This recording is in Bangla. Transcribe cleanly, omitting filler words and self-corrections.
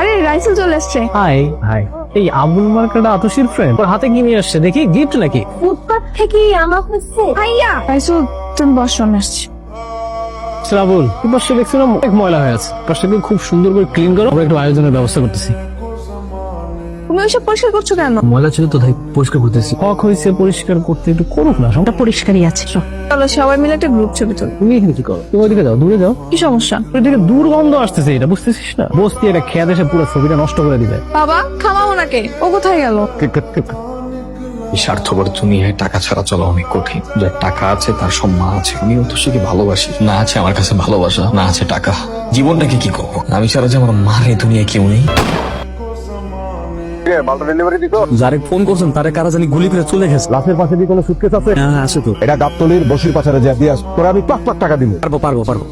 আরে রাইসেল চলে এসছে। হাই হাই, এই আবুল মার্কাটা আতসীর ফ্রেন্ড, ওর হাতে কি নিয়ে আসছে দেখি, গিফট নাকি? ফুটপাত থেকে আমার হচ্ছে ভাইয়া। রাইসেল তুমি বস, আমি আসছি। আবুল, এই পাশে দেখছিলাম অনেক ময়লা হয়ে আছে, পাশটাকে খুব সুন্দর করে ক্লিন করো, আমরা একটু আয়োজনের ব্যবস্থা করতেছি। তুমি ওইসব পরিষ্কার করছো কেন? ময়লা ছিল তো তাই পরিষ্কার করতেছি। হক হয়েছে পরিষ্কার করতে, একটু করুক না, সবটা পরিষ্কারই আছে। চলো সবাই মিলে একটা গ্রুপ ছবি তুলি। তুমি এখানে কি করো? তুমি ওইদিকে যাও, দূরে যাও। কি সমস্যা? ওইদিকে দুর্গন্ধ আসতেছে, এটা বুঝতেছিস না? বসতি এটা খেয়ে এসে পুরো ছবিটা নষ্ট করে দিবে। বাবা থামাও ওনাকে, ও কোথায় গেল? এই স্বার্থপর দুনিয়ায় টাকা ছাড়া চলা অনেক কঠিন। যার টাকা আছে তার সম্মান আছে, আমি অতসীকে ভালোবাসি। না আছে আমার কাছে ভালোবাসা, না আছে টাকা। জীবনটাকে কি করবো? আমি ছাড়া যে আমার মার এই দুনিয়ায় কেউ নেই। যারে ফোন করছেন তারে কারা জানি গুলি করে চলে গেছে। লাশের পাশে কি কোনো সুটকেস আছে? হ্যাঁ আছে তো। এটা গাবতলির বসির পাচারে যা দিয়ে তোরা আমি লাখ লাখ টাকা দিব। পারবো পারবো পারবো।